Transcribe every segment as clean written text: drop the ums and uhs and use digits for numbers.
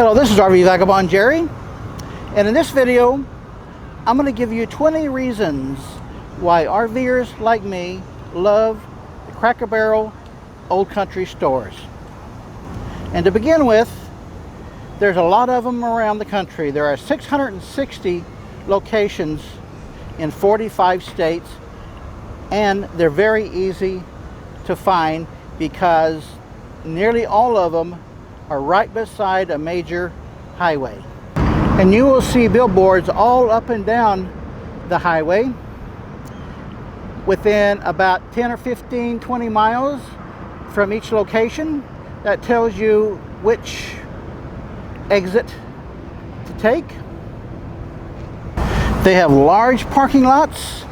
Hello, this is RV Vagabond Jerry, and in this video I'm going to give you 20 reasons why RVers like me love the Cracker Barrel Old Country stores. And to begin with, there's a lot of them around the country. There are 660 locations in 45 states, and they're very easy to find because nearly all of them are right beside a major highway. And you will see billboards all up and down the highway within about 10 or 15, 20 miles from each location. That tells you which exit to take. They have large parking lots,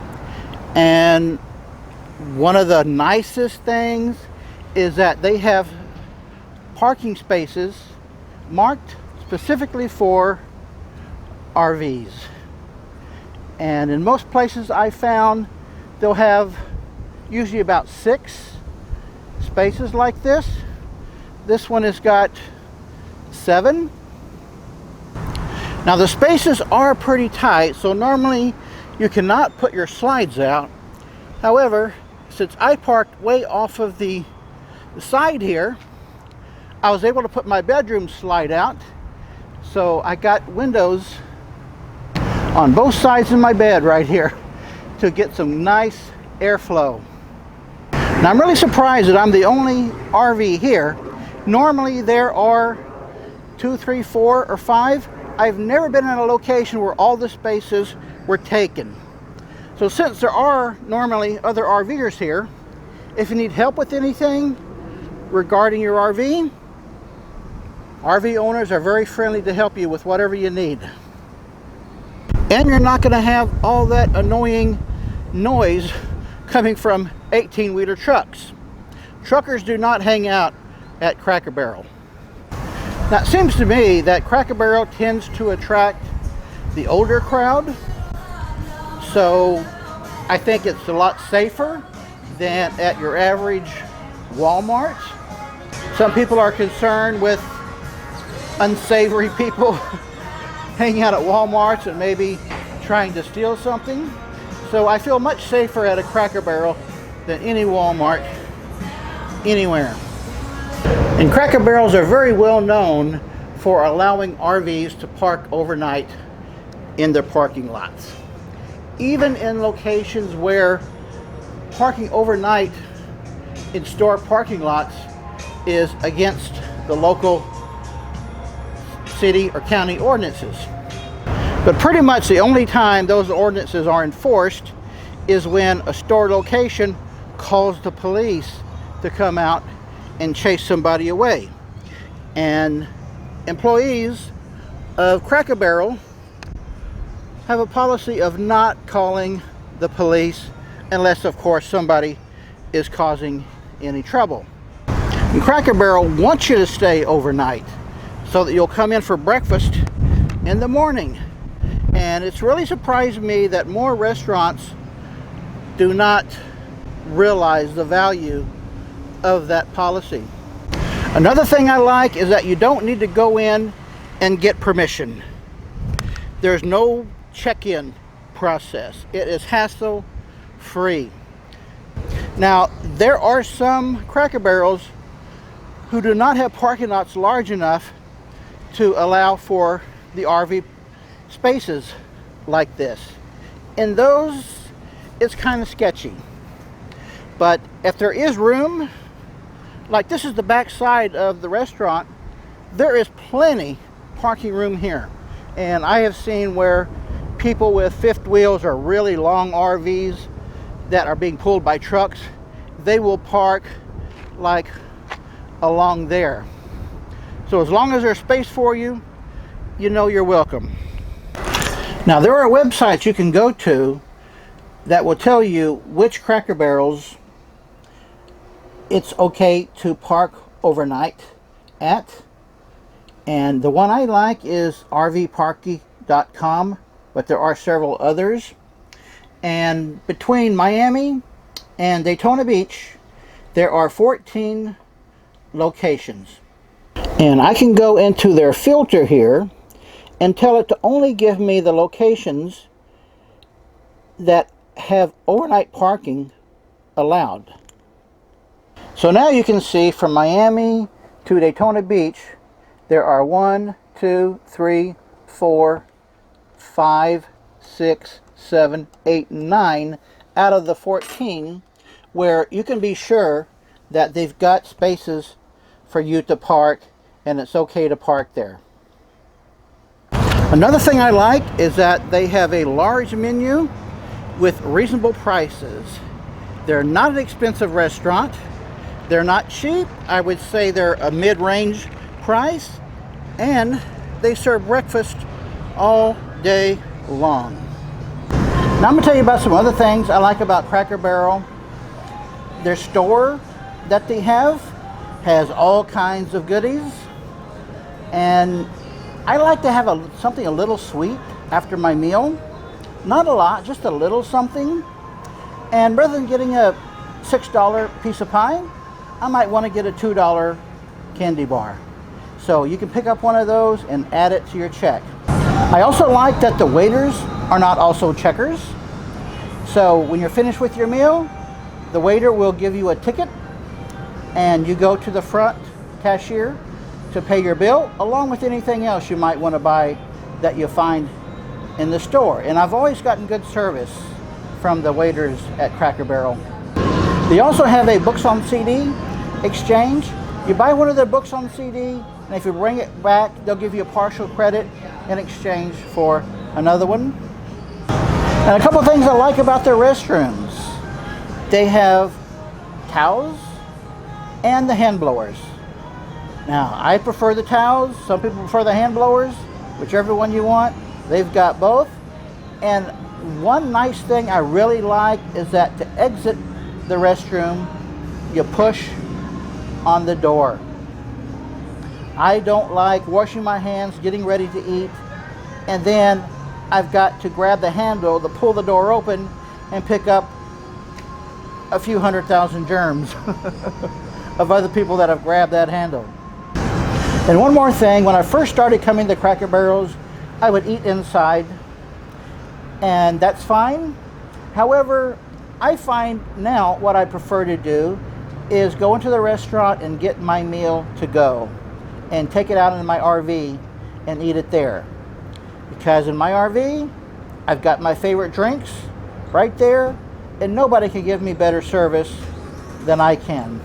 and one of the nicest things is that they have parking spaces marked specifically for RVs. And in most places I found, they'll have usually about 6 spaces like this. This one has got 7. Now the spaces are pretty tight, so normally you cannot put your slides out. However, since I parked way off of the side here, I was able to put my bedroom slide out, so I got windows on both sides of my bed right here to get some nice airflow. Now I'm really surprised that I'm the only RV here. Normally there are 2, 3, 4, or 5. I've never been in a location where all the spaces were taken. So since there are normally other RVers here, if you need help with anything regarding your RV owners are very friendly to help you with whatever you need. And you're not going to have all that annoying noise coming from 18-wheeler trucks. Truckers do not hang out at Cracker Barrel. Now it seems to me that Cracker Barrel tends to attract the older crowd, so I think it's a lot safer than at your average Walmart. Some people are concerned with unsavory people hanging out at Walmarts and maybe trying to steal something. So I feel much safer at a Cracker Barrel than any Walmart anywhere. And Cracker Barrels are very well known for allowing RVs to park overnight in their parking lots. Even in locations where parking overnight in store parking lots is against the local city or county ordinances. But pretty much the only time those ordinances are enforced is when a store location calls the police to come out and chase somebody away. And employees of Cracker Barrel have a policy of not calling the police unless, of course, somebody is causing any trouble. And Cracker Barrel wants you to stay overnight so that you'll come in for breakfast in the morning. And it's really surprised me that more restaurants do not realize the value of that policy. Another thing I like is that you don't need to go in and get permission. There's no check-in process. It is hassle-free. Now, there are some Cracker Barrels who do not have parking lots large enough to allow for the RV spaces like this. In those, it's kind of sketchy. But if there is room, like this is the back side of the restaurant, there is plenty parking room here. And I have seen where people with fifth wheels or really long RVs that are being pulled by trucks, they will park like along there. So as long as there's space for you, you know you're welcome. Now there are websites you can go to that will tell you which Cracker Barrels it's okay to park overnight at. And the one I like is rvparky.com, but there are several others. And between Miami and Daytona Beach, there are 14 locations. And I can go into their filter here and tell it to only give me the locations that have overnight parking allowed. So now you can see from Miami to Daytona Beach, there are 1, 2, 3, 4, 5, 6, 7, 8, 9 out of the 14 where you can be sure that they've got spaces for you to park and it's okay to park there. Another thing I like is that they have a large menu with reasonable prices. They're not an expensive restaurant. They're not cheap. I would say they're a mid-range price, and they serve breakfast all day long. Now I'm going to tell you about some other things I like about Cracker Barrel. Their store that they have has all kinds of goodies, and I like to have something a little sweet after my meal. Not a lot, just a little something. And rather than getting a $6 piece of pie, I might want to get a $2 candy bar. So you can pick up one of those and add it to your check. I also like that the waiters are not also checkers. So when you're finished with your meal, the waiter will give you a ticket and you go to the front cashier to pay your bill along with anything else you might want to buy that you find in the store. And I've always gotten good service from the waiters at Cracker Barrel. They also have a books on CD exchange. You buy one of their books on CD, and if you bring it back, they'll give you a partial credit in exchange for another one. And a couple of things I like about their restrooms. They have towels and the hand blowers. Now, I prefer the towels. Some people prefer the hand blowers. Whichever one you want, they've got both. And one nice thing I really like is that to exit the restroom, you push on the door. I don't like washing my hands, getting ready to eat, and then I've got to grab the handle to pull the door open and pick up a few 100,000 germs of other people that have grabbed that handle. And one more thing, when I first started coming to Cracker Barrels, I would eat inside, and that's fine. However, I find now what I prefer to do is go into the restaurant and get my meal to go and take it out in my RV and eat it there. Because in my RV, I've got my favorite drinks right there, and nobody can give me better service than I can.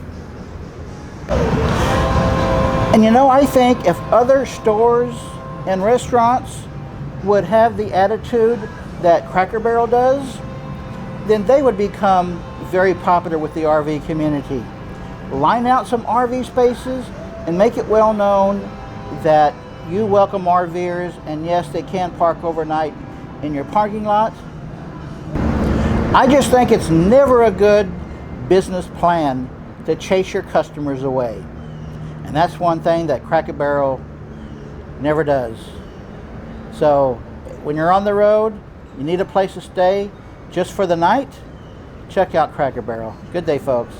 And you know, I think if other stores and restaurants would have the attitude that Cracker Barrel does, then they would become very popular with the RV community. Line out some RV spaces and make it well known that you welcome RV'ers, and yes, they can park overnight in your parking lot. I just think it's never a good business plan to chase your customers away. And that's one thing that Cracker Barrel never does. So when you're on the road, you need a place to stay just for the night, check out Cracker Barrel. Good day, folks.